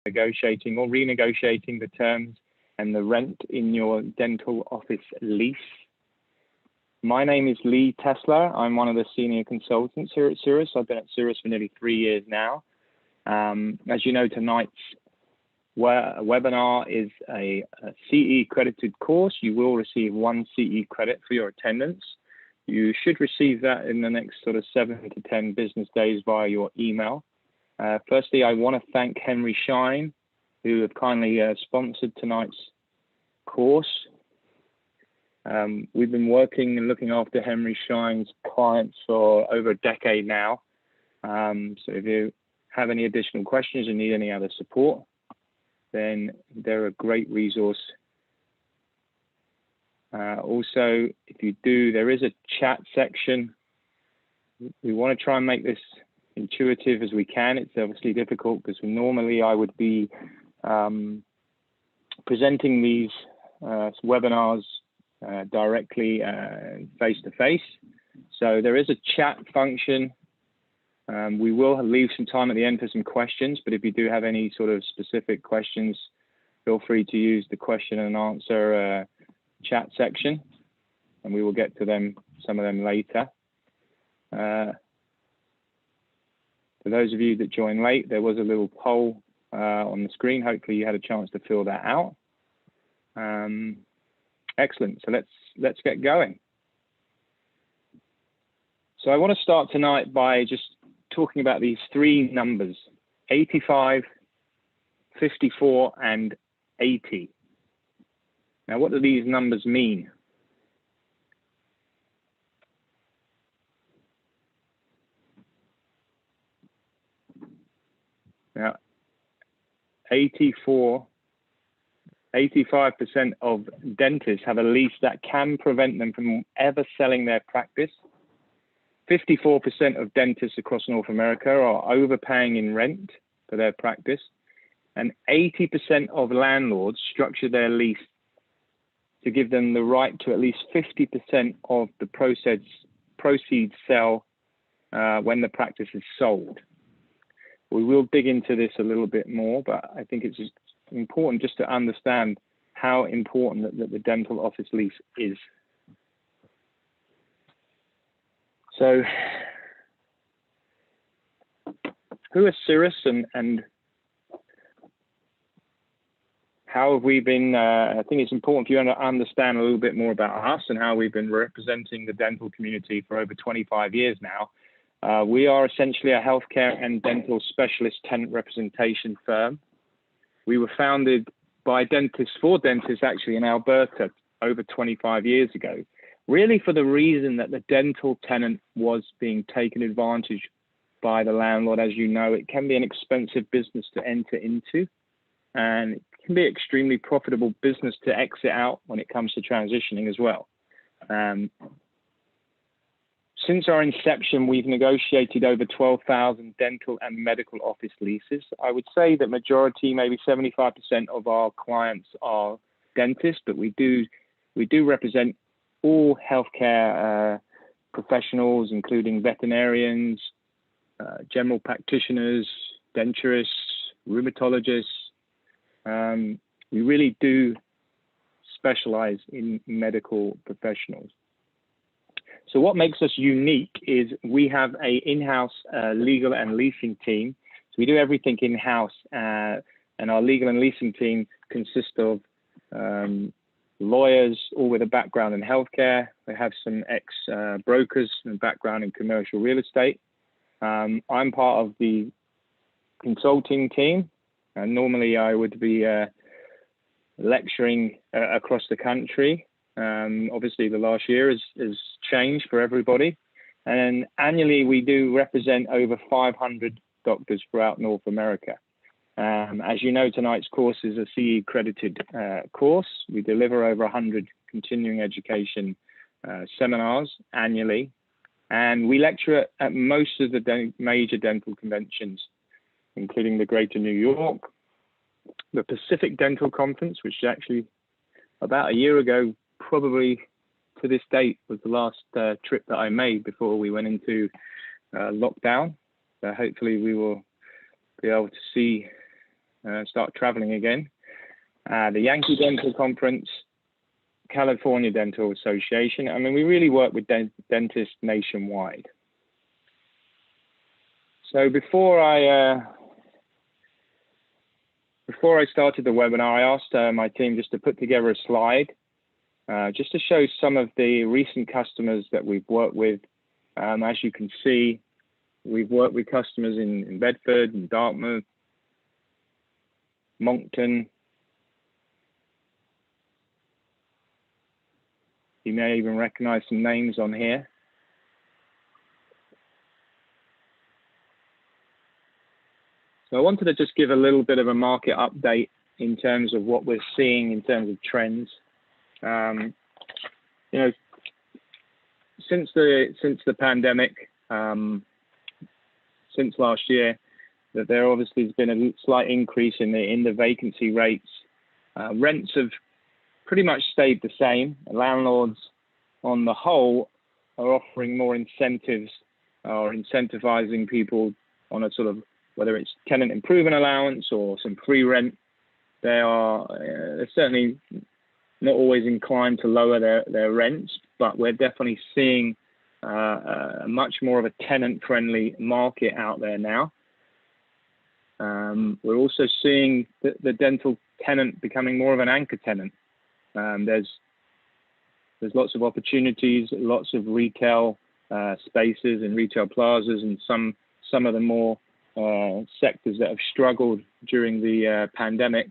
negotiating or renegotiating the terms and the rent in your dental office lease. My name is Lee Tessler. I'm one of the senior consultants here at Cirrus. I've been at Cirrus for nearly 3 years now. As you know, tonight's webinar is a CE credited course. You will receive 1 CE credit for your attendance. You should receive that in the next sort of 7 to 10 business days via your email. Firstly, I want to thank Henry Schein, who have kindly sponsored tonight's course. We've been working and looking after Henry Schein's clients for over a decade now. So if you have any additional questions and need any other support, then they're a great resource. Also, if you do, there is a chat section. We want to try and make this intuitive as we can. It's obviously difficult because normally I would be presenting these webinars directly face-to-face. So there is a chat function. We will leave some time at the end for some questions, but if you do have any sort of specific questions, feel free to use the question and answer chat section, and we will get to them, some of them later. For those of you that joined late, there was a little poll on the screen. Hopefully you had a chance to fill that out. Excellent, so let's get going. So I want to start tonight by just talking about these 3 numbers, 85, 54, and 80. Now, what do these numbers mean? Now, 85% of dentists have a lease that can prevent them from ever selling their practice. 54% of dentists across North America are overpaying in rent for their practice, and 80% of landlords structure their lease to give them the right to at least 50% of the proceeds sell when the practice is sold. We will dig into this a little bit more, but I think it's just important just to understand how important that the dental office lease is. So, who is Cirrus and how have we been, I think it's important for you to understand a little bit more about us and how we've been representing the dental community for over 25 years now. We are essentially a healthcare and dental specialist tenant representation firm. We were founded by dentists for dentists actually in Alberta over 25 years ago, really for the reason that the dental tenant was being taken advantage by the landlord. As you know, it can be an expensive business to enter into, and it can be extremely profitable business to exit out when it comes to transitioning as well. Since our inception, we've negotiated over 12,000 dental and medical office leases. I would say that majority, maybe 75% of our clients are dentists, but we do represent all healthcare professionals, including veterinarians, general practitioners, denturists, rheumatologists. We really do specialize in medical professionals. So what makes us unique is we have an in-house legal and leasing team. So we do everything in-house, and our legal and leasing team consists of lawyers, all with a background in healthcare. They have some ex-brokers and background in commercial real estate. I'm part of the consulting team, and normally I would be lecturing across the country. Obviously, the last year has changed for everybody. And annually, we do represent over 500 doctors throughout North America. As you know, tonight's course is a CE credited course. We deliver over 100 continuing education seminars annually. And we lecture at most of the major dental conventions, including the Greater New York, the Pacific Dental Conference, which actually about a year ago, probably to this date, was the last trip that I made before we went into lockdown. So hopefully we will be able to see start traveling again. The Yankee Dental Conference, California Dental Association. I mean, we really work with dentists nationwide. So before I started the webinar, I asked my team just to put together a slide, just to show some of the recent customers that we've worked with. As you can see, we've worked with customers in Bedford and Dartmouth, Moncton. You may even recognize some names on here. So I wanted to just give a little bit of a market update in terms of what we're seeing in terms of trends. You know, since the pandemic, since last year, that there obviously has been a slight increase in the vacancy rates. Rents have pretty much stayed the same. Landlords, on the whole, are offering more incentives or incentivizing people on a sort of, whether it's tenant improvement allowance or some free rent. They're certainly not always inclined to lower their rents, but we're definitely seeing much more of a tenant-friendly market out there now. We're also seeing the dental tenant becoming more of an anchor tenant. There's lots of opportunities, lots of retail spaces and retail plazas, and some of the more sectors that have struggled during the pandemic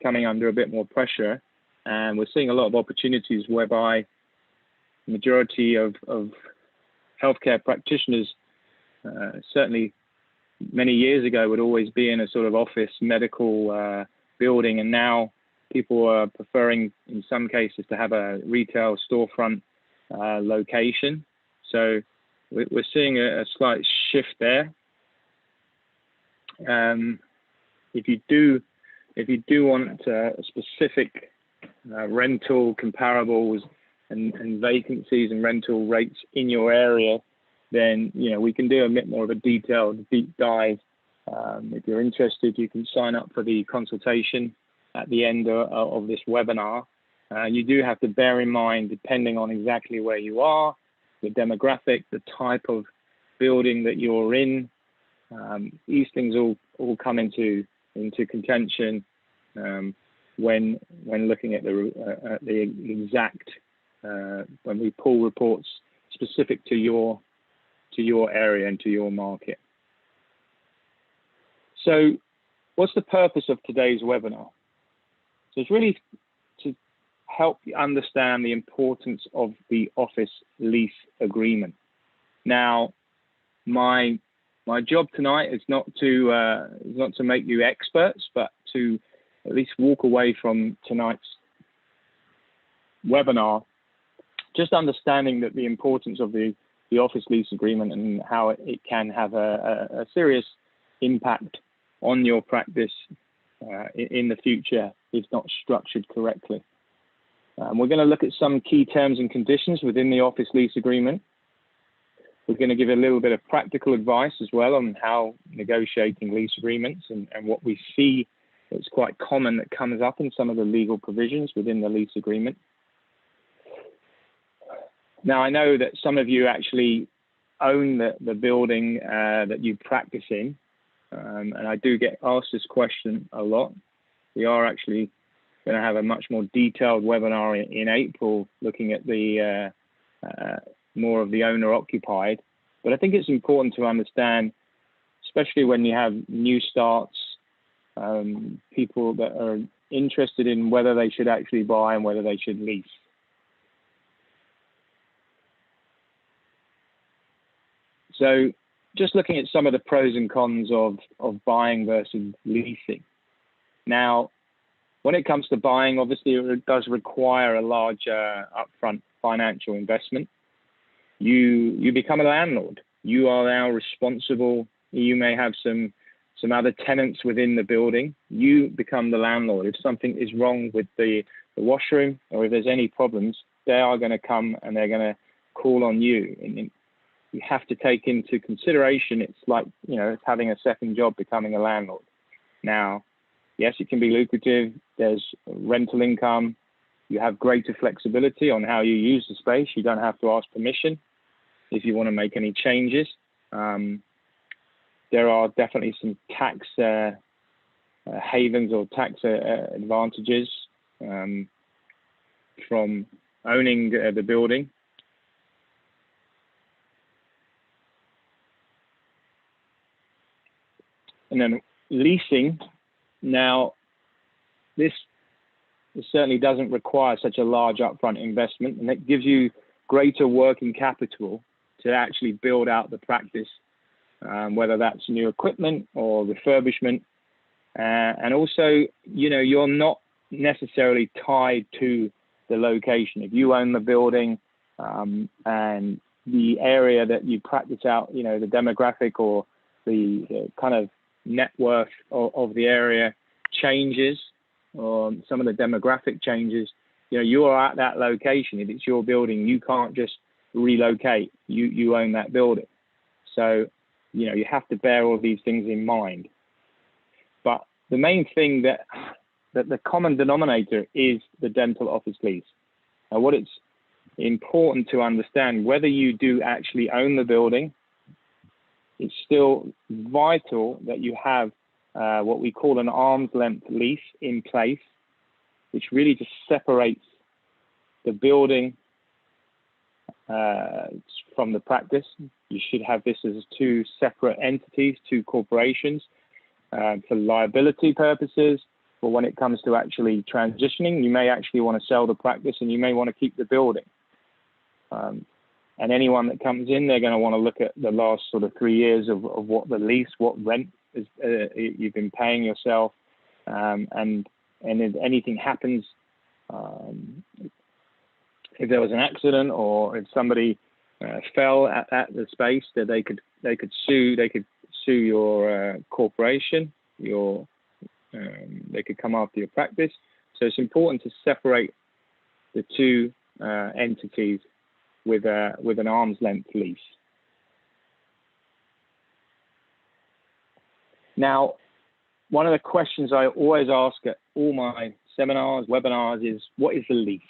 coming under a bit more pressure. And we're seeing a lot of opportunities whereby the majority of healthcare practitioners, certainly many years ago, would always be in a sort of office medical building, and now people are preferring, in some cases, to have a retail storefront location. So we're seeing a slight shift there. If you do want specific rental comparables and vacancies and rental rates in your area, then we can do a bit more of a detailed deep dive. If you're interested, you can sign up for the consultation at the end of this webinar. You do have to bear in mind, depending on exactly where you are, the demographic, the type of building that you're in, these things all come into contention when looking at the exact when we pull reports specific to your area and to your market. So what's the purpose of today's webinar? So it's really to help you understand the importance of the office lease agreement. Now, my job tonight is not to make you experts, but to at least walk away from tonight's webinar just understanding that the importance of the office lease agreement and how it can have a serious impact on your practice in the future if not structured correctly. We're going to look at some key terms and conditions within the office lease agreement. We're going to give a little bit of practical advice as well on how negotiating lease agreements and what we see that's quite common that comes up in some of the legal provisions within the lease agreement. Now, I know that some of you actually own the building that you practice in, and I do get asked this question a lot. We are actually going to have a much more detailed webinar in April looking at the more of the owner-occupied. But I think it's important to understand, especially when you have new starts, people that are interested in whether they should actually buy and whether they should lease. So just looking at some of the pros and cons of buying versus leasing. Now, when it comes to buying, obviously it does require a large upfront financial investment. You become a landlord. You are now responsible. You may have some other tenants within the building. You become the landlord. If something is wrong with the washroom or if there's any problems, they are going to come and they're going to call on you. And you have to take into consideration, it's like, it's having a second job, becoming a landlord. Now, yes, it can be lucrative. There's rental income. You have greater flexibility on how you use the space. You don't have to ask permission if you want to make any changes. There are definitely some tax havens or tax advantages from owning the building. And then leasing. Now, this certainly doesn't require such a large upfront investment, and it gives you greater working capital to actually build out the practice, whether that's new equipment or refurbishment. And also, you know, you're not necessarily tied to the location. If you own the building and the area that you practice out, you know, the demographic or the kind of net worth of the area changes, or some of the demographic changes, you know, you are at that location. If it's your building, you can't just relocate. You own that building. So, you know, you have to bear all these things in mind. But the main thing that the common denominator is the dental office lease. Now, what it's important to understand, whether you do actually own the building, it's still vital that you have what we call an arm's length lease in place, which really just separates the building from the practice. You should have this as two separate entities, two corporations, for liability purposes. But when it comes to actually transitioning, you may actually want to sell the practice and you may want to keep the building. And anyone that comes in, they're going to want to look at the last sort of 3 years of what the lease, what rent is, you've been paying yourself. And if anything happens, if there was an accident or if somebody fell at the space, that they could sue your corporation, they could come after your practice. So it's important to separate the two entities with an arm's length lease. Now, one of the questions I always ask at all my seminars, webinars is, what is the lease?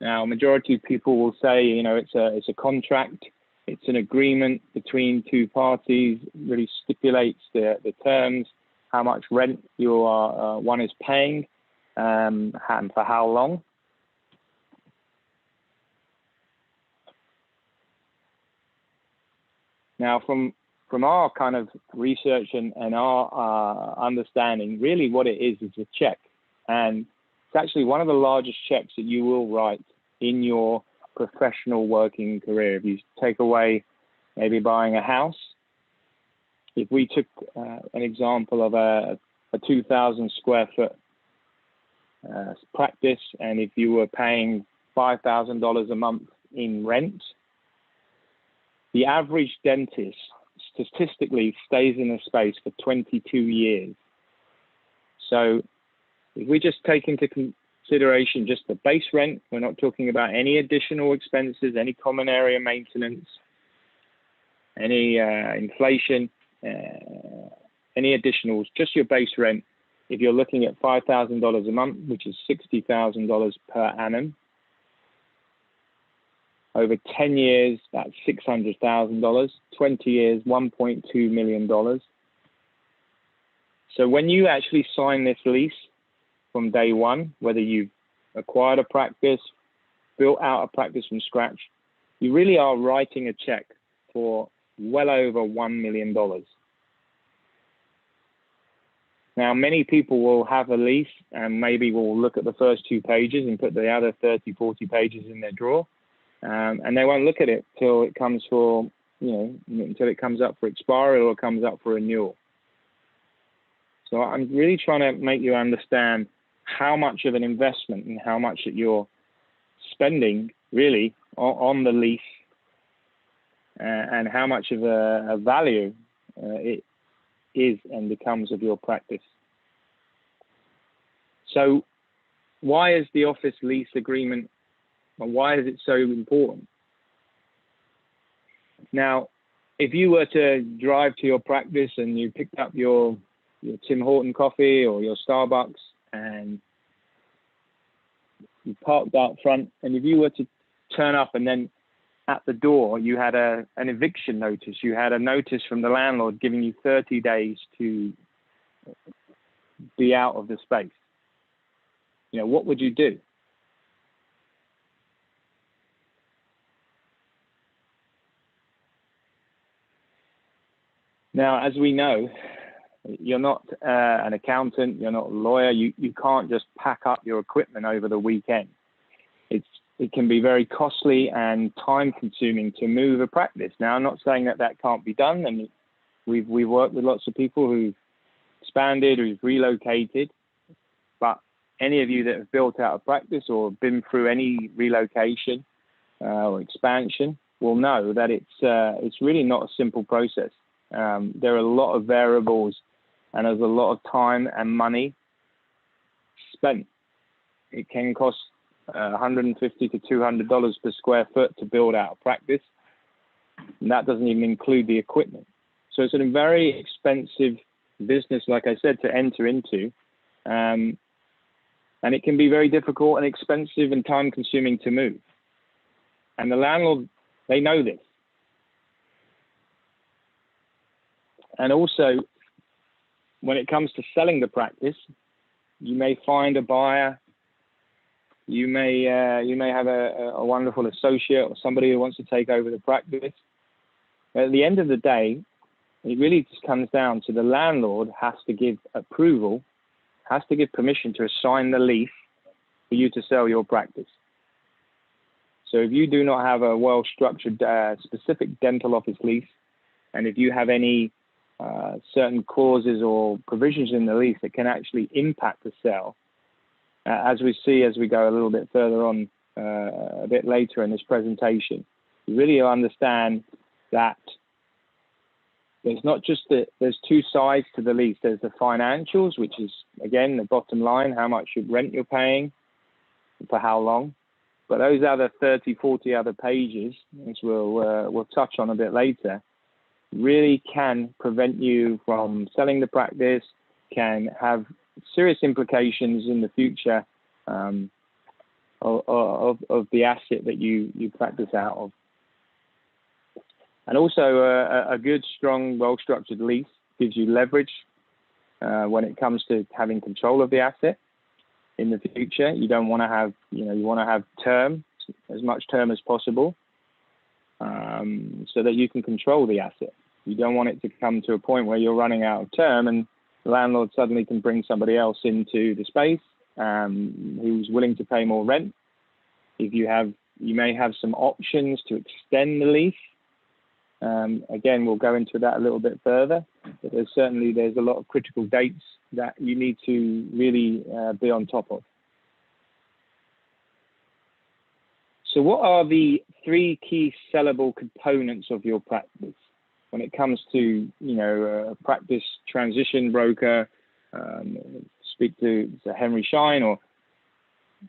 Now, majority of people will say, you know, it's a contract, it's an agreement between two parties, really stipulates the terms, how much rent one is paying, and for how long. Now, from our kind of research and our understanding, really what it is a check. And it's actually one of the largest checks that you will write in your professional working career. If you take away maybe buying a house, if we took an example of a 2,000 square foot practice, and if you were paying $5,000 a month in rent, the average dentist statistically stays in a space for 22 years. So if we just take into consideration just the base rent, we're not talking about any additional expenses, any common area maintenance, any inflation, any additionals, just your base rent. If you're looking at $5,000 a month, which is $60,000 per annum, over 10 years, that's $600,000, 20 years, $1.2 million. So when you actually sign this lease from day one, whether you've acquired a practice, built out a practice from scratch, you really are writing a check for well over $1 million. Now, many people will have a lease and maybe will look at the first 2 pages and put the other 30, 40 pages in their drawer. And they won't look at it till it comes for, until it comes up for expiry or comes up for renewal. So I'm really trying to make you understand how much of an investment and how much that you're spending really on the lease, and how much of a value it is and becomes of your practice. So why is the office lease agreement, and why is it so important? Now, if you were to drive to your practice and you picked up your Tim Horton coffee or your Starbucks and you parked out front, and if you were to turn up and then at the door you had an eviction notice, you had a notice from the landlord giving you 30 days to be out of the space, what would you do? Now, as we know, you're not an accountant, you're not a lawyer, you can't just pack up your equipment over the weekend. It can be very costly and time consuming to move a practice. Now, I'm not saying that can't be done, and we've worked with lots of people who've expanded or who've relocated, but any of you that have built out a practice or been through any relocation or expansion will know that it's really not a simple process. There are a lot of variables, and there's a lot of time and money spent. It can cost $150 to $200 per square foot to build out a practice, and that doesn't even include the equipment. So it's a very expensive business, like I said, to enter into, and it can be very difficult and expensive and time-consuming to move. And the landlord, they know this. And also, when it comes to selling the practice, you may find a buyer. You may have a wonderful associate or somebody who wants to take over the practice. At the end of the day, it really just comes down to the landlord has to give approval, has to give permission to assign the lease for you to sell your practice. So if you do not have a well-structured specific dental office lease, and if you have any certain clauses or provisions in the lease that can actually impact the sale, as we see as we go a little bit further on a bit later in this presentation, you really understand that there's not just there's two sides to the lease. There's the financials, which is, again, the bottom line, how much rent you're paying, for how long. But those other 30, 40 other pages, as we'll touch on a bit later, really can prevent you from selling the practice, can have serious implications in the future of the asset that you practice out of. And also a good, strong, well-structured lease gives you leverage when it comes to having control of the asset in the future. You don't want to have, you want to have term, as much term as possible, so that you can control the asset. You don't want it to come to a point where you're running out of term and the landlord suddenly can bring somebody else into the space who's willing to pay more rent. If you may have some options to extend the lease. Again, we'll go into that a little bit further, but there's a lot of critical dates that you need to really be on top of. So what are the three key sellable components of your practice when it comes to, a practice transition broker, speak to Henry Schein, or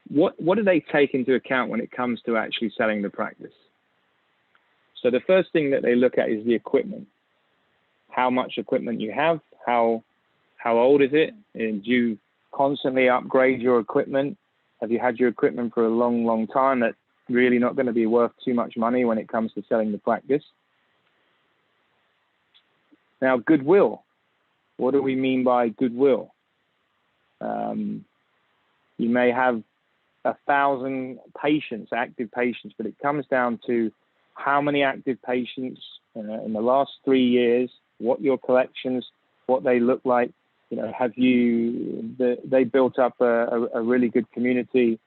what do they take into account when it comes to actually selling the practice? So the first thing that they look at is the equipment. How much equipment you have, how old is it? And do you constantly upgrade your equipment? Have you had your equipment for a long, long time that's really not going to be worth too much money when it comes to selling the practice? Now, goodwill. What do we mean by goodwill? You may have 1,000 patients, active patients, but it comes down to how many active patients in the last 3 years, what your collections, what they look like. Have they built up a really good community,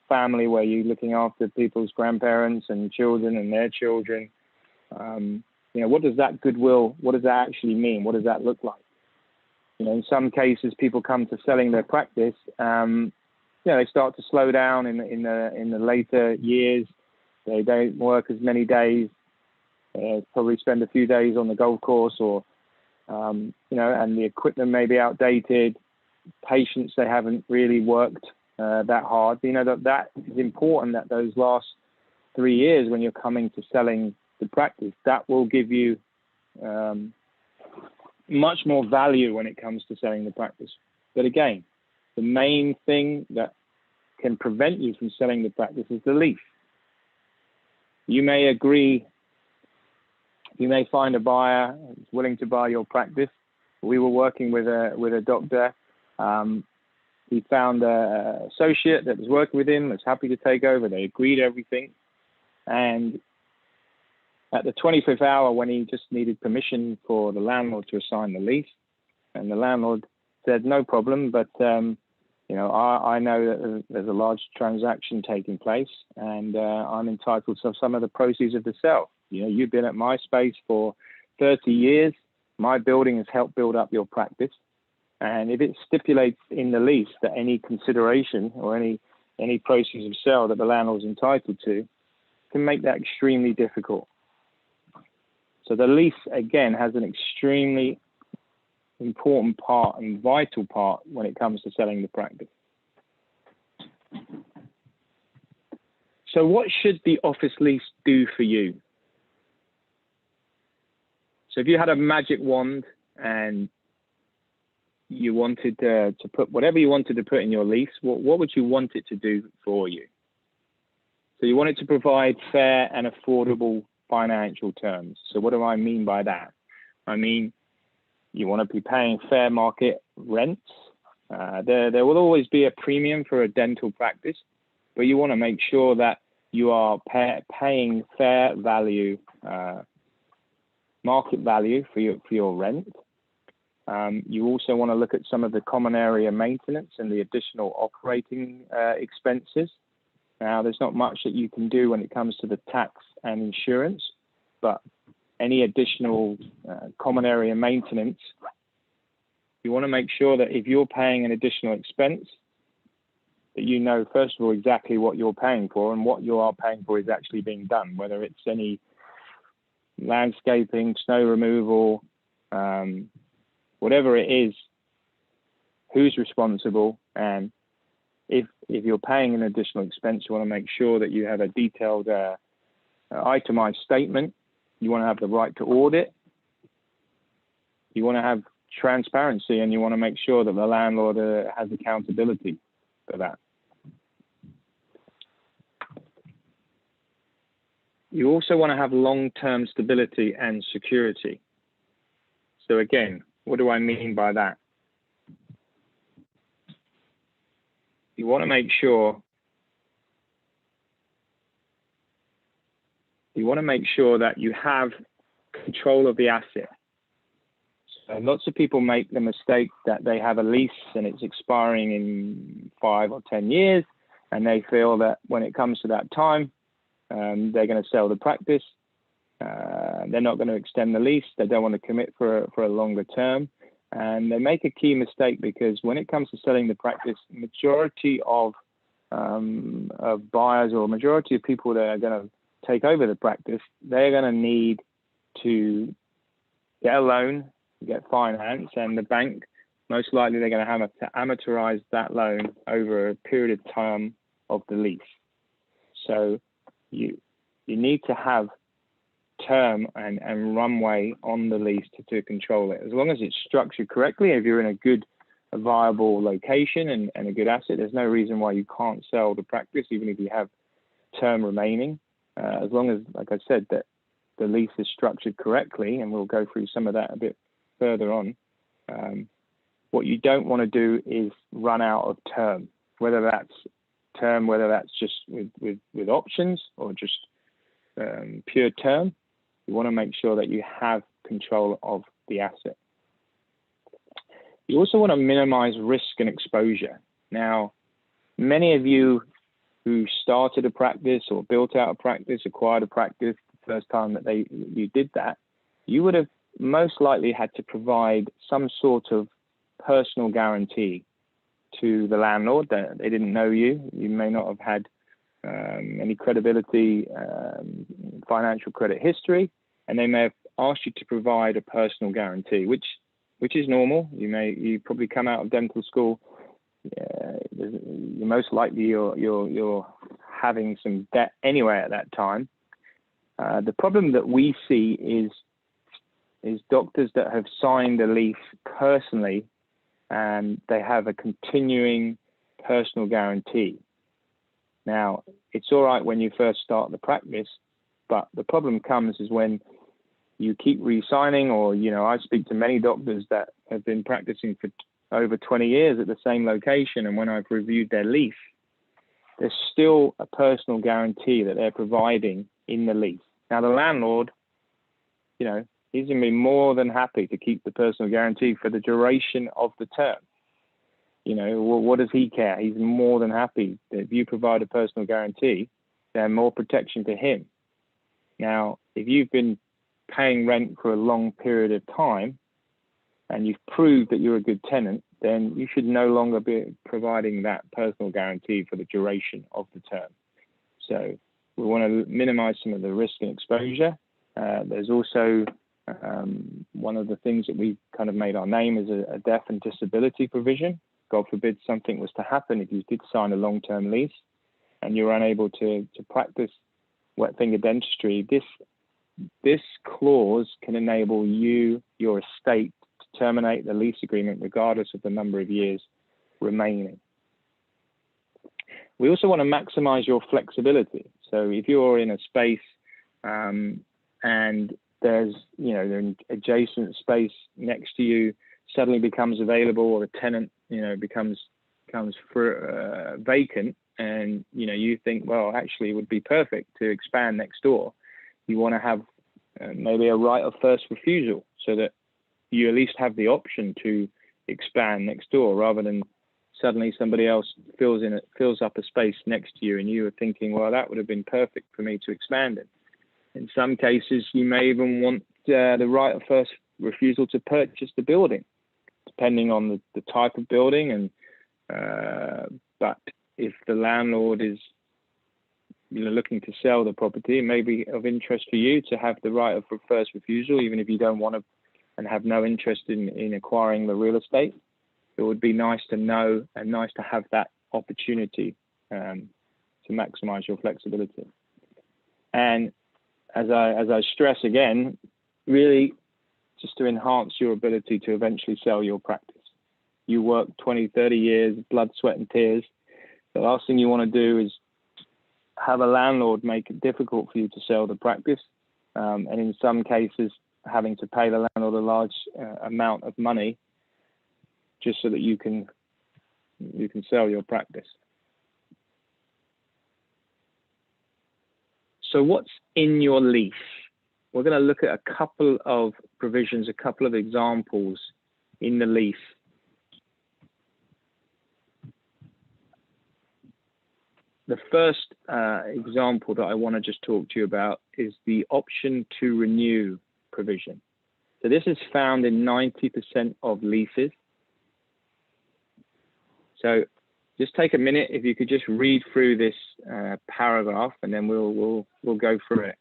family where you're looking after people's grandparents and children and their children? What does that goodwill, what does that actually mean? What does that look like? In some cases, people come to selling their practice. They start to slow down in the later years. They don't work as many days. Probably spend a few days on the golf course, or and the equipment may be outdated. Patients, they haven't really worked that hard. That is important. That those last 3 years, when you're coming to selling the practice, that will give you much more value when it comes to selling the practice. But again, the main thing that can prevent you from selling the practice is the lease. You may agree, you may find a buyer who's willing to buy your practice. We were working with a doctor. He found an associate that was working with him, was happy to take over. They agreed everything. And at the 25th hour, when he just needed permission for the landlord to assign the lease, and the landlord said, no problem, but you know, I know that there's a large transaction taking place, and I'm entitled to some of the proceeds of the sale. You know, you've been at my space for 30 years. My building has helped build up your practice. And if it stipulates in the lease that any consideration or any proceeds of sale that the landlord's entitled to, can make that extremely difficult. So the lease, again, has an extremely important part and vital part when it comes to selling the practice. So what should the office lease do for you? So if you had a magic wand and you wanted to put whatever you wanted to put in your lease, what would you want it to do for you? So you want it to provide fair and affordable financial terms. So what do I mean by that? I mean, you want to be paying fair market rents. There will always be a premium for a dental practice, but you want to make sure that you are paying fair value, market value for your rent. You also want to look at some of the common area maintenance and the additional operating expenses. Now, there's not much that you can do when it comes to the tax and insurance, but any additional common area maintenance, you want to make sure that if you're paying an additional expense, that you know, first of all, exactly what you're paying for, and what you are paying for is actually being done, whether it's any landscaping, snow removal, whatever it is, who's responsible. And if you're paying an additional expense, you want to make sure that you have a detailed itemized statement. You want to have the right to audit. You want to have transparency, and you want to make sure that the landlord has accountability for that. You also want to have long-term stability and security. So again, what do I mean by that? You want to make sure that you have control of the asset. So lots of people make the mistake that they have a lease and it's expiring in 5 or 10 years, and they feel that when it comes to that time, they're going to sell the practice. They're not going to extend the lease. They don't want to commit for a longer term. And they make a key mistake, because when it comes to selling the practice, majority of buyers, or majority of people that are going to take over the practice, they're going to need to get a loan, get finance, and the bank, most likely they're going to have to amortize that loan over a period of time of the lease. So you need to have term and runway on the lease to control it. As long as it's structured correctly, if you're in a viable location and a good asset, there's no reason why you can't sell the practice, even if you have term remaining. As long as, like I said, that the lease is structured correctly, and we'll go through some of that a bit further on. What you don't want to do is run out of term, whether that's just with options or just pure term. You want to make sure that you have control of the asset. You also want to minimize risk and exposure. Now, many of you who started a practice or built out a practice, acquired a practice the first time that you did that, you would have most likely had to provide some sort of personal guarantee to the landlord that they didn't know you. You may not have had any credibility, financial credit history, and they may have asked you to provide a personal guarantee, which is normal. You probably come out of dental school. You're most likely you're having some debt anyway at that time. The problem that we see is is doctors that have signed a lease personally and they have a continuing personal guarantee. Now, it's all right when you first start the practice, but the problem comes is when you keep re-signing, or, I speak to many doctors that have been practicing for over 20 years at the same location, and when I've reviewed their lease, there's still a personal guarantee that they're providing in the lease. Now, the landlord, he's going to be more than happy to keep the personal guarantee for the duration of the term. What does he care? He's more than happy that if you provide a personal guarantee, there's more protection to him. Now, if you've been paying rent for a long period of time and you've proved that you're a good tenant, then you should no longer be providing that personal guarantee for the duration of the term. So we want to minimize some of the risk and exposure. There's also one of the things that we kind of made our name is a death and disability provision. God forbid something was to happen if you did sign a long-term lease and you're unable to practice wet finger dentistry. This clause can enable your estate to terminate the lease agreement regardless of the number of years remaining. We also want to maximize your flexibility. So if you're in a space and there's an adjacent space next to you suddenly becomes available, or a tenant becomes vacant, and you think, well, actually it would be perfect to expand next door, you want to have maybe a right of first refusal so that you at least have the option to expand next door, rather than suddenly somebody else fills up a space next to you and you are thinking, well, that would have been perfect for me to expand in. In some cases, you may even want the right of first refusal to purchase the building, depending on the type of building. And but if the landlord is looking to sell the property, it may be of interest for you to have the right of first refusal, even if you don't want to and have no interest in acquiring the real estate. It would be nice to know and nice to have that opportunity to maximize your flexibility. And as I stress again, really just to enhance your ability to eventually sell your practice. You work 20, 30 years, blood, sweat, and tears. The last thing you want to do is have a landlord make it difficult for you to sell the practice. And in some cases, having to pay the landlord a large amount of money just so that you can sell your practice. So what's in your lease? We're going to look at a couple of provisions, a couple of examples in the lease. The first example that I want to just talk to you about is the option to renew provision. So this is found in 90% of leases. So just take a minute, if you could just read through this paragraph, and then we'll go through it.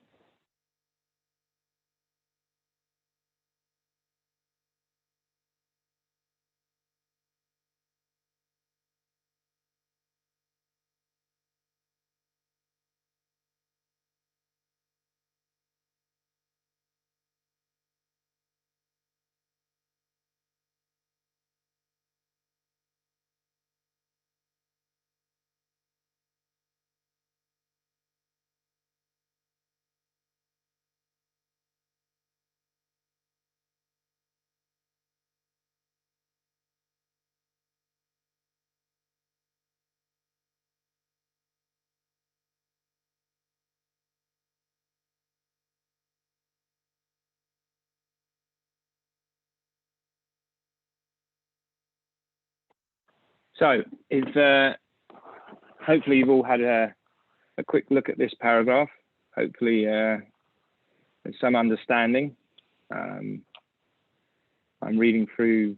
So hopefully you've all had a quick look at this paragraph. Hopefully there's some understanding. I'm reading through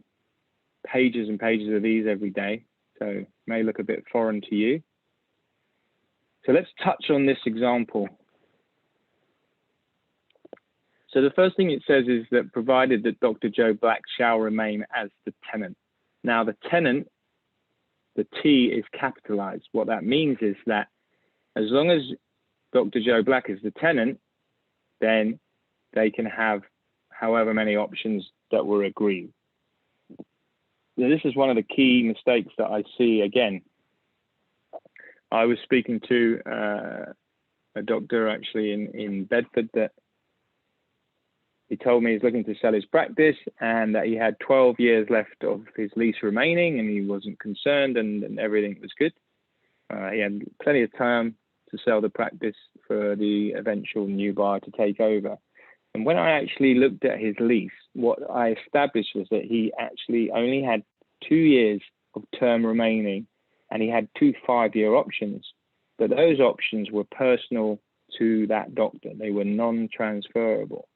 pages and pages of these every day, so it may look a bit foreign to you. So let's touch on this example. So the first thing it says is that provided that Dr. Joe Black shall remain as the tenant. Now the tenant, the T is capitalized. What that means is that as long as Dr. Joe Black is the tenant, then they can have however many options that were agreed. Now, this is one of the key mistakes that I see. Again, I was speaking to a doctor actually in Bedford that he told me he's looking to sell his practice and that he had 12 years left of his lease remaining, and he wasn't concerned, and everything was good. He had plenty of time to sell the practice for the eventual new buyer to take over. And when I actually looked at his lease, what I established was that he actually only had 2 years of term remaining, and he had 2 5-year options. But those options were personal to that doctor. They were non-transferable.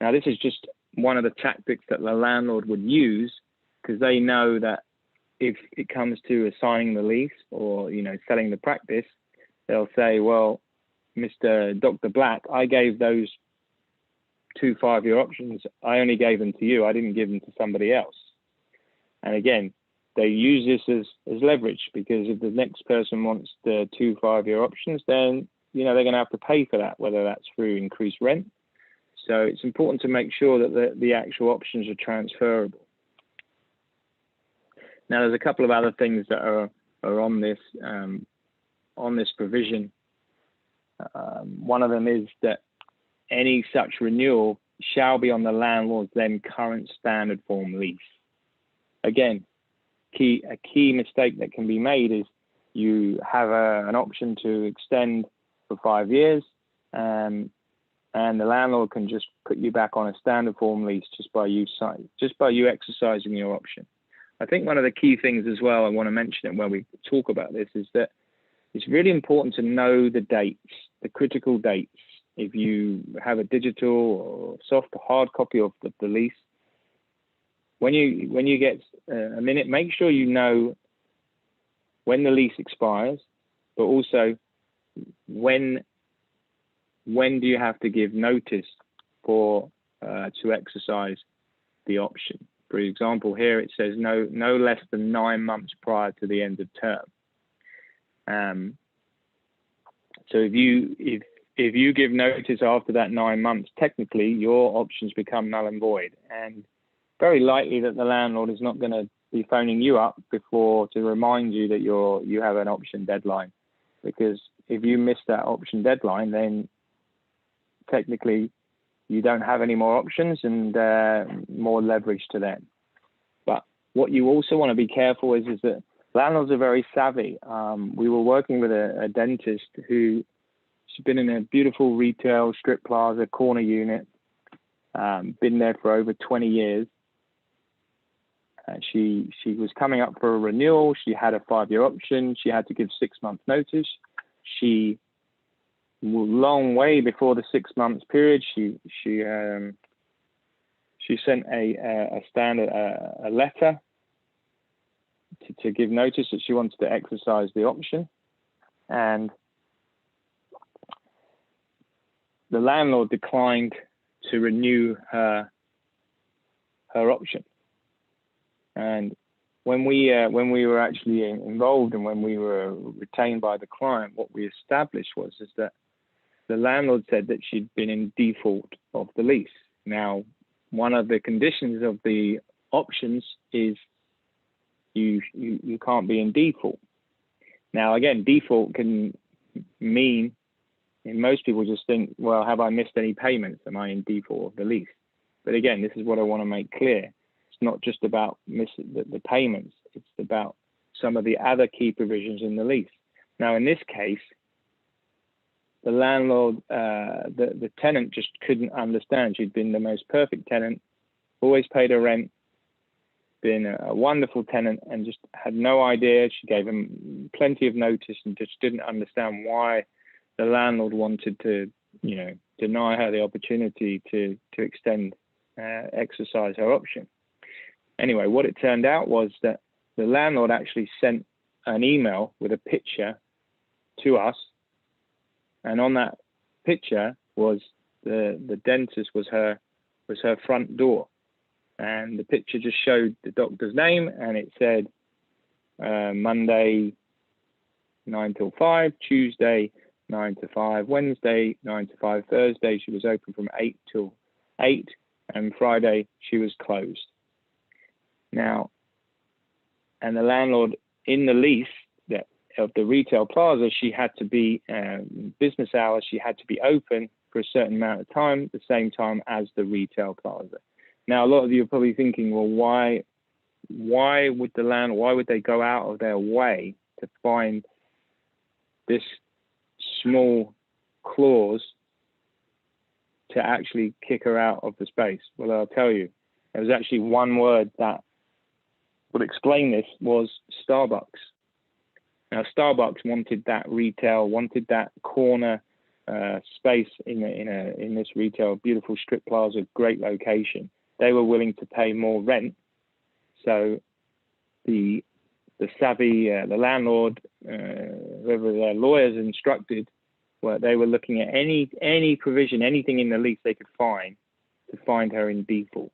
Now, this is just one of the tactics that the landlord would use, because they know that if it comes to assigning the lease or, selling the practice, they'll say, well, Mr. Dr. Black, I gave those 2 5-year options. I only gave them to you. I didn't give them to somebody else. And again, they use this as leverage, because if the next person wants the 2 5-year options, then, they're going to have to pay for that, whether that's through increased rent. So it's important to make sure that the actual options are transferable. Now, there's a couple of other things that are on this provision. One of them is that any such renewal shall be on the landlord's then current standard form lease. Again, a key mistake that can be made is you have an option to extend for 5 years, and the landlord can just put you back on a standard form lease just by you exercising your option. I think one of the key things as well, I want to mention it when we talk about this, is that it's really important to know the dates, the critical dates. If you have a digital or soft or hard copy of the lease, when you get a minute, make sure you know when the lease expires, but also when do you have to give notice for to exercise the option. For example, here it says no less than 9 months prior to the end of term. So if you give notice after that 9 months, technically your options become null and void, and very likely that the landlord is not going to be phoning you up before to remind you that you have an option deadline, because if you miss that option deadline, then technically you don't have any more options and more leverage to them. But what you also want to be careful is that landlords are very savvy. We were working with a dentist who's been in a beautiful retail strip plaza corner unit, been there for over 20 years. She was coming up for a renewal. She had a 5-year option. She had to give 6 months notice. She long way before the 6 months period, she sent a standard a letter to give notice that she wanted to exercise the option, and the landlord declined to renew her option. And when we were actually involved and when we were retained by the client, what we established was that the landlord said that she'd been in default of the lease. Now, one of the conditions of the options is you can't be in default. Now, again, default can mean, and most people just think, well, have I missed any payments? Am I in default of the lease? But again, this is what I want to make clear. It's not just about missing the payments. It's about some of the other key provisions in the lease. Now, in this case, the landlord, the tenant just couldn't understand. She'd been the most perfect tenant, always paid her rent, been a wonderful tenant, and just had no idea. She gave him plenty of notice and just didn't understand why the landlord wanted to, deny her the opportunity to exercise her option. Anyway, what it turned out was that the landlord actually sent an email with a picture to us, and on that picture was the dentist was her front door, and the picture just showed the doctor's name, and it said Monday 9 till 5, Tuesday 9 to 5, Wednesday 9 to 5, Thursday she was open from 8 till 8, and Friday she was closed. Now, and the landlord in the lease of the retail plaza, she had to be business hours, she had to be open for a certain amount of time, the same time as the retail plaza. Now, a lot of you are probably thinking, well, why would they go out of their way to find this small clause to actually kick her out of the space? Well, I'll tell you, there was actually one word that would explain this, was Starbucks. Now, Starbucks wanted that corner space in this retail, beautiful strip plaza, great location. They were willing to pay more rent. So the landlord, whoever their lawyers instructed, they were looking at any provision, anything in the lease they could find to find her in default.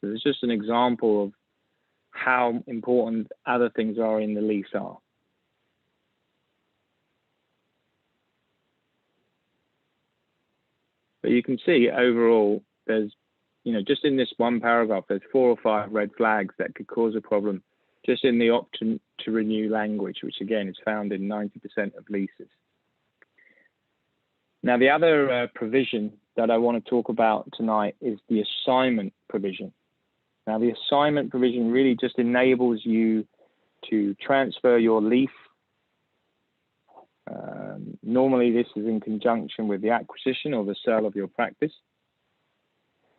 So it's just an example of how important other things are in the lease are. But you can see overall, there's, just in this one paragraph, there's 4 or 5 red flags that could cause a problem just in the option to renew language, which again is found in 90% of leases. Now, the other provision that I want to talk about tonight is the assignment provision. Now, the assignment provision really just enables you to transfer your lease. Normally, this is in conjunction with the acquisition or the sale of your practice.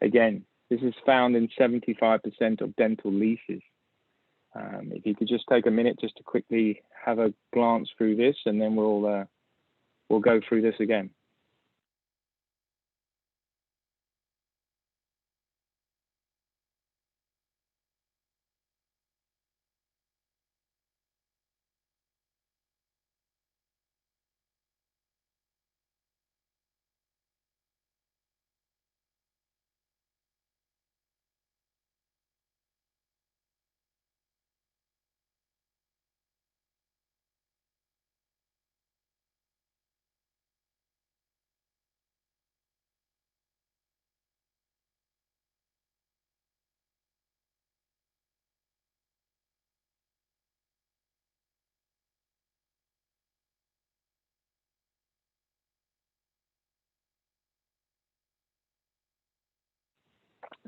Again, this is found in 75% of dental leases. If you could just take a minute just to quickly have a glance through this, and then we'll go through this again.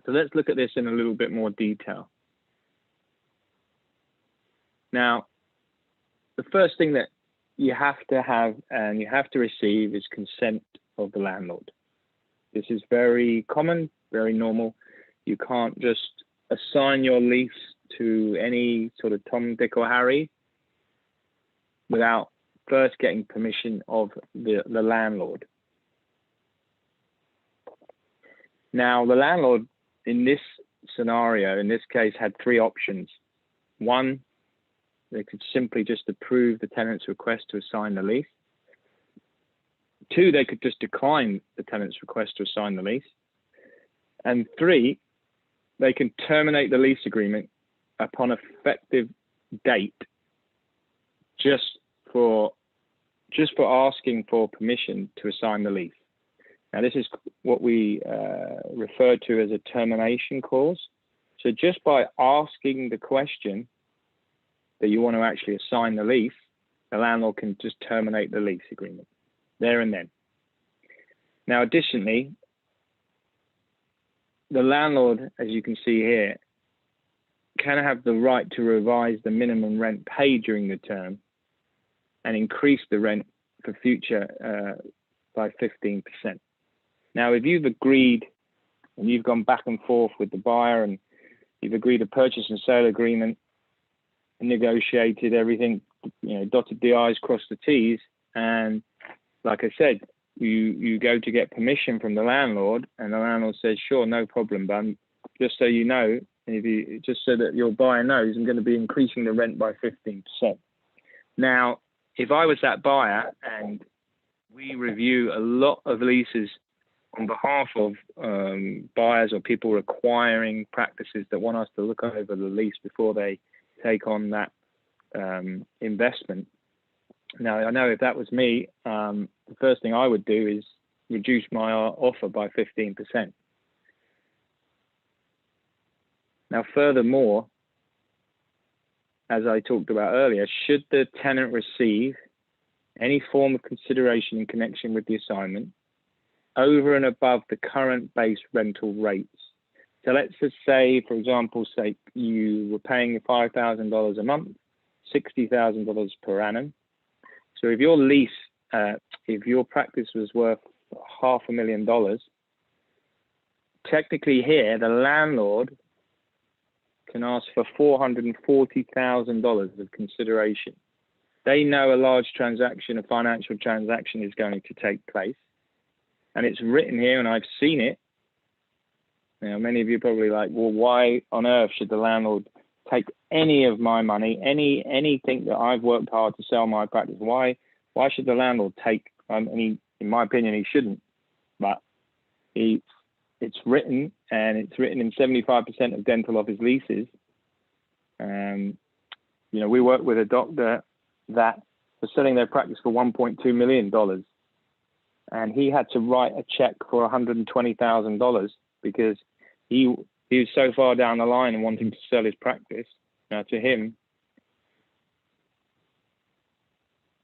So let's look at this in a little bit more detail. Now, the first thing that you have to have and you have to receive is consent of the landlord. This is very common, very normal. You can't just assign your lease to any sort of Tom, Dick, or Harry without first getting permission of the landlord. Now, the landlord in this scenario, in this case, had 3 options. 1, they could simply just approve the tenant's request to assign the lease. 2, they could just decline the tenant's request to assign the lease. And 3, they can terminate the lease agreement upon effective date just for asking for permission to assign the lease. Now, this is what we refer to as a termination clause. So just by asking the question that you want to actually assign the lease, the landlord can just terminate the lease agreement there and then. Now, additionally, the landlord, as you can see here, can have the right to revise the minimum rent paid during the term and increase the rent for future by 15%. Now, if you've agreed and you've gone back and forth with the buyer and you've agreed a purchase and sale agreement, negotiated everything, dotted the I's, crossed the T's, and like I said, you go to get permission from the landlord, and the landlord says, sure, no problem, but just so you know, just so that your buyer knows, I'm going to be increasing the rent by 15%. Now, if I was that buyer and we review a lot of leases on behalf of buyers or people requiring practices that want us to look over the lease before they take on that investment, Now, I know if that was me, the first thing I would do is reduce my offer by 15%. Now, furthermore, as I talked about earlier, should the tenant receive any form of consideration in connection with the assignment over and above the current base rental rates. So let's just say, for example's sake, you were paying $5,000 a month, $60,000 per annum. So if your lease, if your practice was worth $500,000, technically here, the landlord can ask for $440,000 of consideration. They know a large transaction, a financial transaction is going to take place. And it's written here, and I've seen it. Now, many of you are probably like, well, why on earth should the landlord take any of my money, anything that I've worked hard to sell my practice? Why should the landlord take, in my opinion, he shouldn't. But it's written, and it's written in 75% of dental office leases. We work with a doctor that was selling their practice for $1.2 million. And he had to write a check for $120,000 because he was so far down the line and wanting to sell his practice. Now, to him,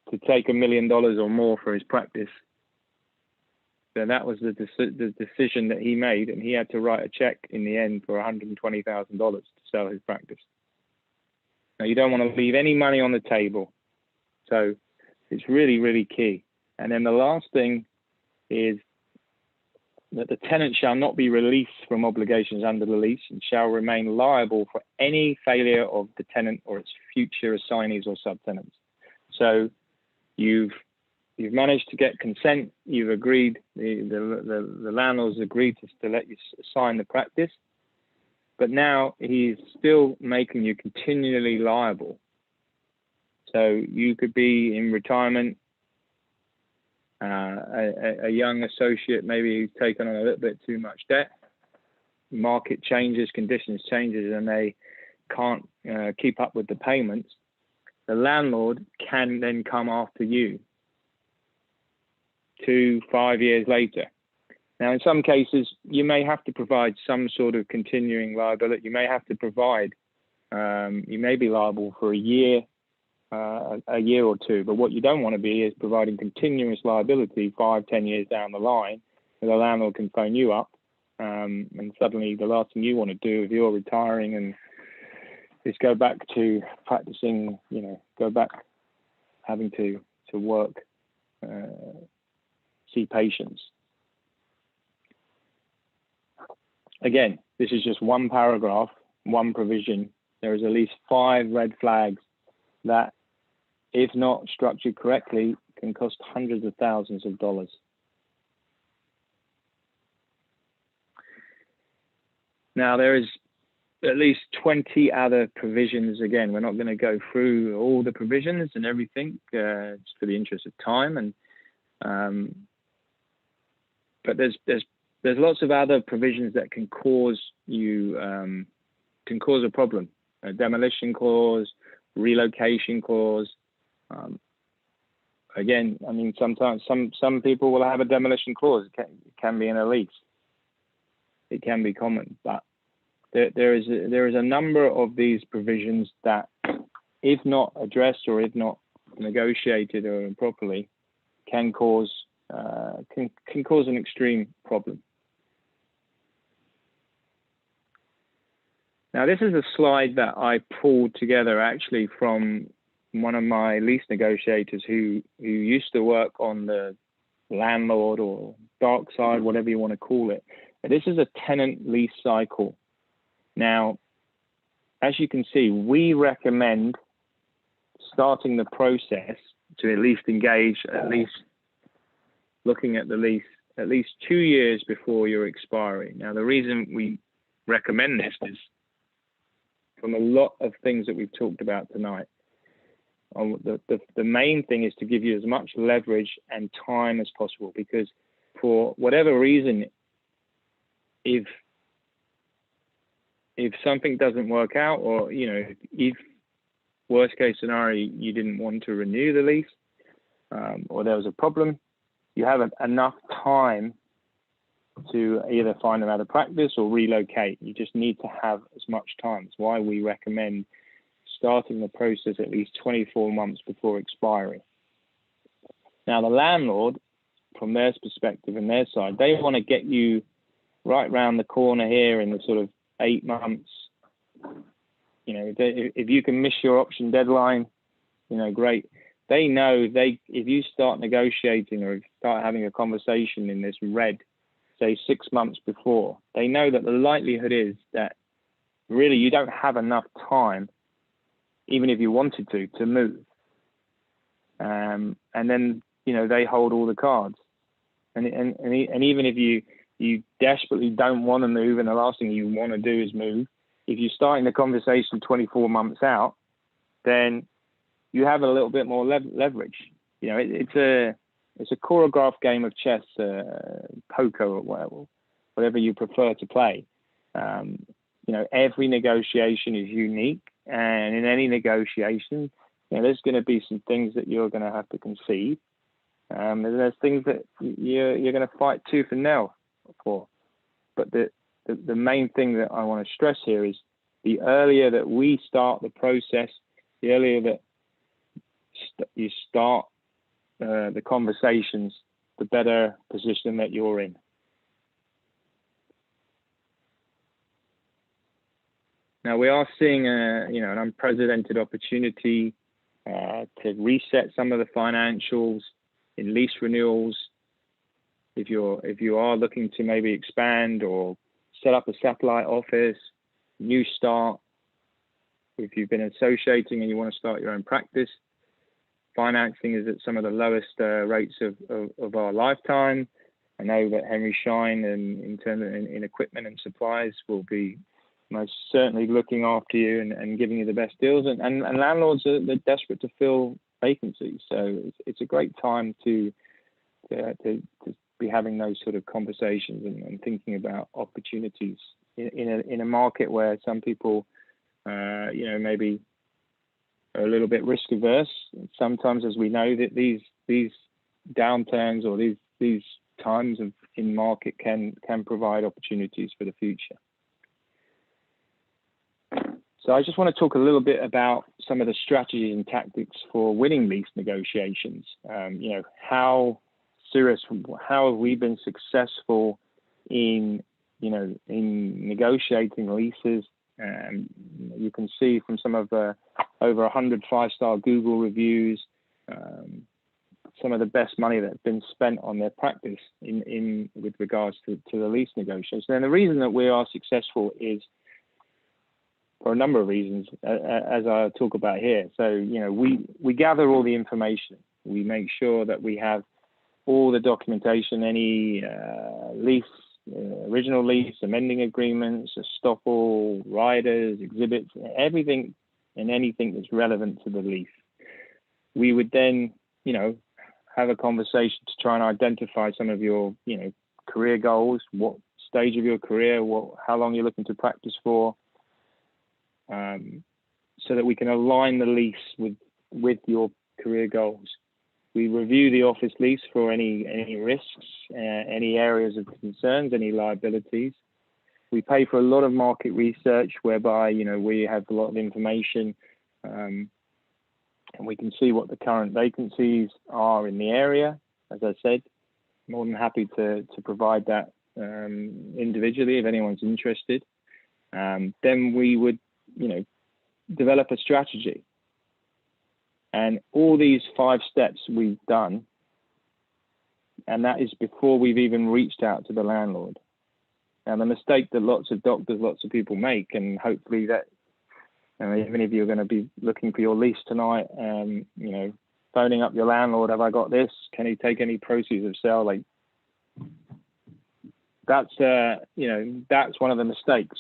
to take $1 million or more for his practice, then that was the decision that he made, and he had to write a check in the end for $120,000 to sell his practice. Now, you don't want to leave any money on the table, so it's really, really key. And then the last thing is that the tenant shall not be released from obligations under the lease and shall remain liable for any failure of the tenant or its future assignees or subtenants. So you've managed to get consent, you've agreed, the landlord's agreed to let you assign the practice, but now he's still making you continually liable. So you could be in retirement, a young associate maybe who's taken on a little bit too much debt, market changes, conditions changes, and they can't keep up with the payments. The landlord can then come after you 2-5 years later. Now, in some cases, you may have to provide some sort of continuing liability. You may have to provide, you may be liable for a year or two, but what you don't want to be is providing continuous liability 5-10 years down the line, where the landlord can phone you up, and suddenly the last thing you want to do if you're retiring and is go back to practicing, go back having to work, see patients. Again, this is just one paragraph, one provision. There is at least 5 red flags that, if not structured correctly, can cost hundreds of thousands of dollars. Now, there is at least 20 other provisions. Again, we're not going to go through all the provisions and everything, just for the interest of time. But there's lots of other provisions that can cause you can cause a problem. A demolition clause, relocation clause. Again, sometimes some people will have a demolition clause. It can be in a lease. It can be common, but there is a number of these provisions that, if not addressed or if not negotiated or properly, can cause an extreme problem. Now, this is a slide that I pulled together actually from one of my lease negotiators who used to work on the landlord or dark side, whatever you want to call it. And this is a tenant lease cycle. Now, as you can see, we recommend starting the process to at least engage, at least looking at the lease, at least 2 years before your expiry. Now, the reason we recommend this is from a lot of things that we've talked about tonight. The main thing is to give you as much leverage and time as possible, because for whatever reason, if something doesn't work out, or if worst case scenario you didn't want to renew the lease, or there was a problem, you have enough time to either find another practice or relocate. You just need to have as much time. That's why we recommend starting the process at least 24 months before expiry. Now, the landlord, from their perspective and their side, they want to get you right round the corner here in the sort of 8 months. You know, if you can miss your option deadline, you know, great. They know if you start negotiating or start having a conversation in this red, say 6 months before, they know that the likelihood is that really you don't have enough time, even if you wanted to move. And then, you know, they hold all the cards. And even if you desperately don't want to move and the last thing you want to do is move, if you're starting the conversation 24 months out, then you have a little bit more leverage. You know, it's a choreographed game of chess, poker, or whatever you prefer to play. You know, every negotiation is unique, and in any negotiation, you know, there's going to be some things that you're going to have to concede. And there's things that you're going to fight tooth and nail for. But the main thing that I want to stress here is the earlier that we start the process, the earlier that you start the conversations, the better position that you're in. Now we are seeing an unprecedented opportunity to reset some of the financials in lease renewals. If you are looking to maybe expand or set up a satellite office, new start, if you've been associating and you want to start your own practice, financing is at some of the lowest rates of our lifetime. I know that Henry Schein and in terms of in equipment and supplies will be most certainly looking after you and giving you the best deals. And landlords they're desperate to fill vacancies, so it's a great time to be having those sort of conversations and thinking about opportunities in a market where some people maybe are a little bit risk averse. Sometimes, as we know, that these downturns or these times in market can provide opportunities for the future. So I just want to talk a little bit about some of the strategies and tactics for winning lease negotiations. How Cirrus, how have we been successful in negotiating leases? You can see from some of the over 100 5-star Google reviews, some of the best money that's been spent on their practice in with regards to the lease negotiations. And the reason that we are successful is for a number of reasons, as I talk about here. So, we gather all the information. We make sure that we have all the documentation, any lease, original lease, amending agreements, estoppel, riders, exhibits, everything and anything that's relevant to the lease. We would then, have a conversation to try and identify some of your, career goals, what stage of your career, how long you're looking to practice for, so that we can align the lease with your career goals. We review the office lease for any risks, any areas of concerns, any liabilities. We pay for a lot of market research whereby, we have a lot of information and we can see what the current vacancies are in the area. As I said, more than happy to provide that individually if anyone's interested. Then we would, develop a strategy. And all these 5 steps we've done, and that is before we've even reached out to the landlord. And the mistake that lots of doctors, lots of people make, and hopefully that, even if you're going to be looking for your lease tonight, phoning up your landlord, have I got this? Can he take any proceeds of sale? Like that's one of the mistakes,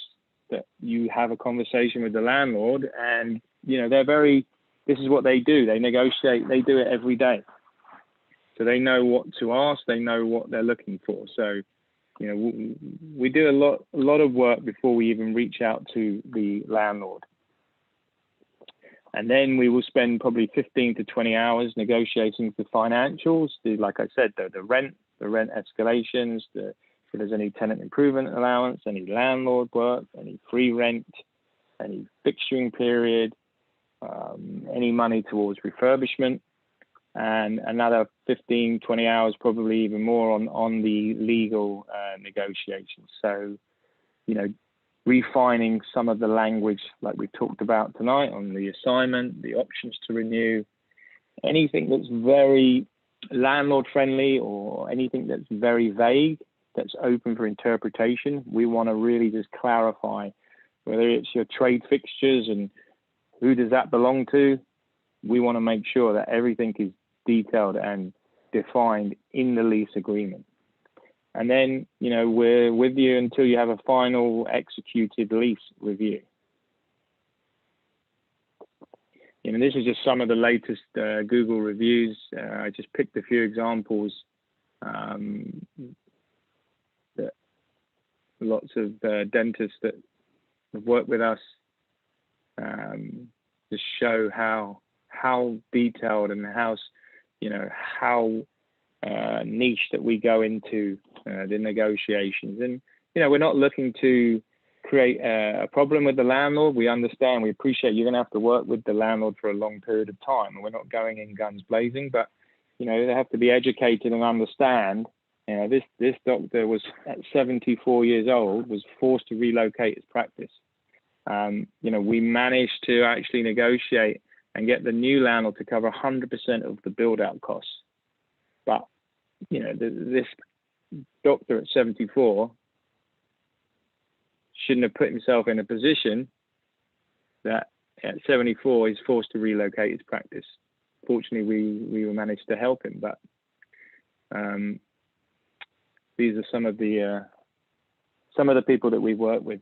that you have a conversation with the landlord and, this is what they do. They negotiate. They do it every day. So they know what to ask. They know what they're looking for. So, we do a lot of work before we even reach out to the landlord. And then we will spend probably 15 to 20 hours negotiating the financials, like I said, the rent escalations, if there's any tenant improvement allowance, any landlord work, any free rent, any fixturing period, any money towards refurbishment, and another 15, 20 hours, probably even more on the legal negotiations. So, refining some of the language like we talked about tonight on the assignment, the options to renew, anything that's very landlord friendly or anything that's very vague, that's open for interpretation. We want to really just clarify whether it's your trade fixtures and who does that belong to. We want to make sure that everything is detailed and defined in the lease agreement. And then, we're with you until you have a final executed lease review. This is just some of the latest Google reviews. I just picked a few examples that lots of dentists that have worked with us just show how detailed and how niche that we go into the negotiations. And we're not looking to create a problem with the landlord. We understand, we appreciate you're going to have to work with the landlord for a long period of time, and we're not going in guns blazing, but they have to be educated and understand. This doctor was at 74 years old, was forced to relocate his practice. We managed to actually negotiate and get the new landlord to cover 100% of the build-out costs. But, this doctor at 74 shouldn't have put himself in a position that at 74 he's forced to relocate his practice. Fortunately, we managed to help him, but these are some of the people that we've worked with.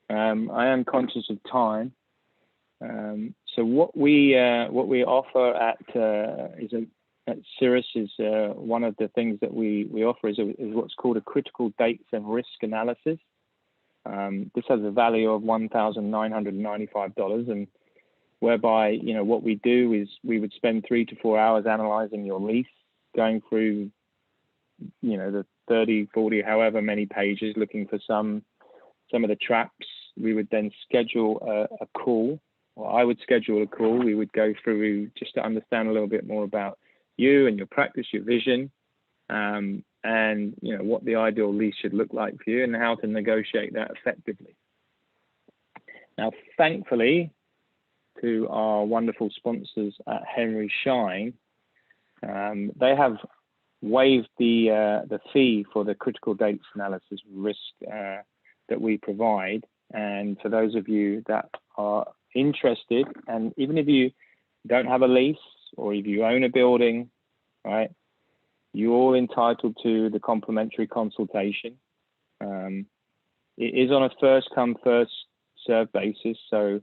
I am conscious of time. So what we offer at Cirrus is one of the things that we offer is what's called a critical dates and risk analysis. This has a value of $1,995, and whereby what we do is we would spend 3 to 4 hours analyzing your lease, going through the 30, 40, however many pages, looking for some of the traps. We would then schedule a call. Well, I would schedule a call. We would go through just to understand a little bit more about you and your practice, your vision, and what the ideal lease should look like for you and how to negotiate that effectively. Now, thankfully, to our wonderful sponsors at Henry Schein, they have waived the fee for the critical dates analysis risk that we provide. And for those of you that are interested, and even if you don't have a lease or if you own a building, right, you're all entitled to the complimentary consultation. It is on a first come, first served basis. So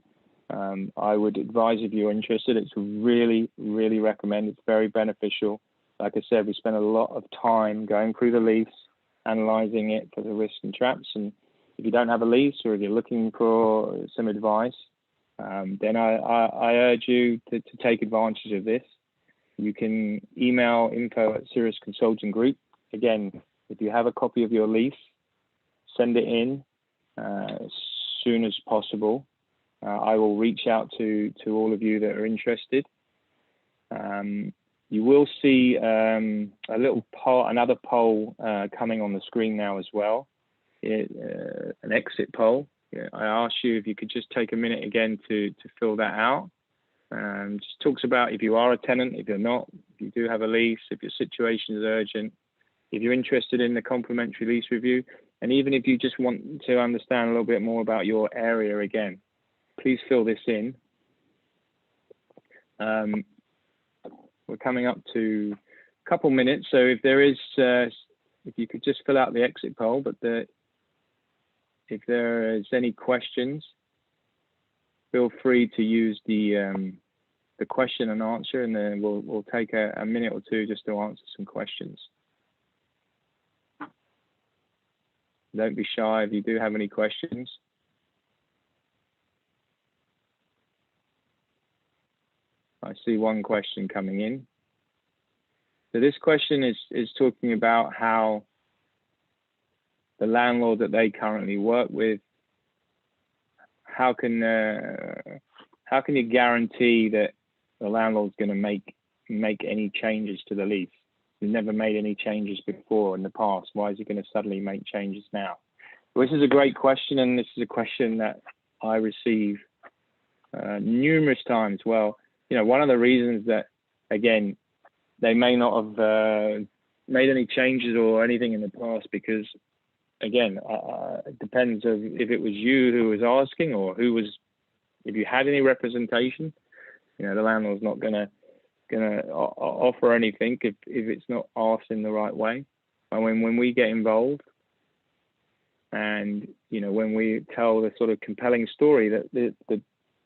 I would advise, if you're interested, it's really, really recommend. It's very beneficial. Like I said, we spend a lot of time going through the lease, analyzing it for the risks and traps. And if you don't have a lease, or if you're looking for some advice, then I urge you to take advantage of this. You can email info@Cirrus Consulting Group. Again, if you have a copy of your lease, send it in as soon as possible. I will reach out to all of you that are interested. You will see a little poll, another poll coming on the screen now as well, an exit poll. I ask you if you could just take a minute again to fill that out. Just talks about if you are a tenant, if you're not, if you do have a lease, if your situation is urgent, if you're interested in the complimentary lease review, and even if you just want to understand a little bit more about your area again, please fill this in. We're coming up to a couple minutes, so if there is, if you could just fill out the exit poll, but if there is any questions, feel free to use the question and answer, and then we'll take a minute or two just to answer some questions. Don't be shy if you do have any questions. I see one question coming in. So this question is talking about how the landlord that they currently work with, how can you guarantee that the landlord's going to make any changes to the lease? He's never made any changes before in the past. Why is he going to suddenly make changes now? Well, this is a great question, and this is a question that I receive numerous times. Well, you know, one of the reasons that, again, they may not have made any changes or anything in the past because, again, it depends if it was you who was asking or if you had any representation. You know, the landlord's not gonna offer anything if it's not asked in the right way. And when we get involved, and you know, when we tell the sort of compelling story that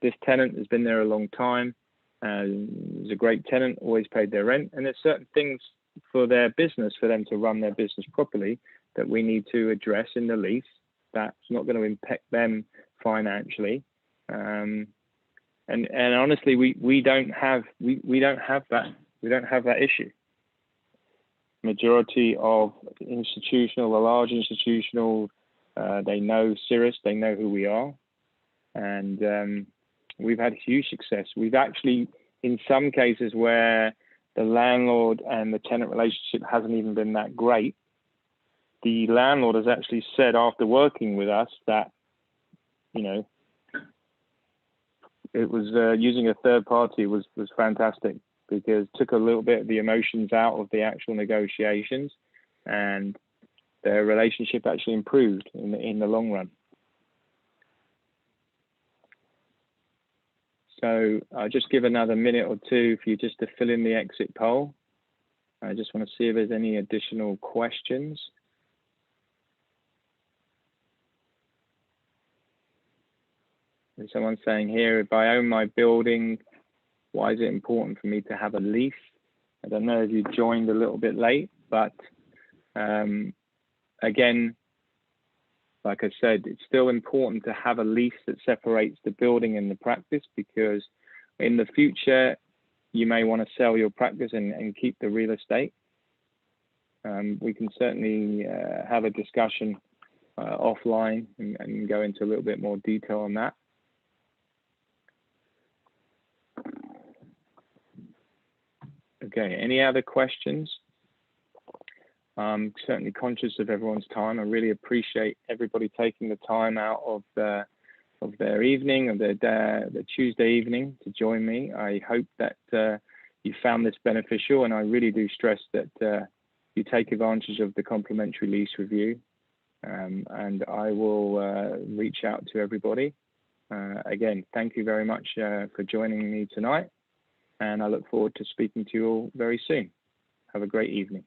this tenant has been there a long time, is a great tenant, always paid their rent, and there's certain things for their business, for them to run their business properly, that we need to address in the lease. That's not going to impact them financially. And honestly, we don't have that issue. Majority of the large institutional, they know Cirrus, they know who we are, and we've had huge success. We've actually, in some cases where the landlord and the tenant relationship hasn't even been that great, the landlord has actually said after working with us that, you know, it was using a third party was fantastic, because it took a little bit of the emotions out of the actual negotiations, and their relationship actually improved in the long run. So I'll just give another minute or two for you just to fill in the exit poll. I just want to see if there's any additional questions. There's someone saying here, if I own my building, why is it important for me to have a lease? I don't know if you joined a little bit late, but again, like I said, it's still important to have a lease that separates the building and the practice, because in the future, you may want to sell your practice and keep the real estate. We can certainly have a discussion offline and go into a little bit more detail on that. Okay, any other questions? I'm certainly conscious of everyone's time. I really appreciate everybody taking the time out of their evening, of their Tuesday evening to join me. I hope that you found this beneficial, and I really do stress that you take advantage of the complimentary lease review, and I will reach out to everybody. Again, thank you very much for joining me tonight, and I look forward to speaking to you all very soon. Have a great evening.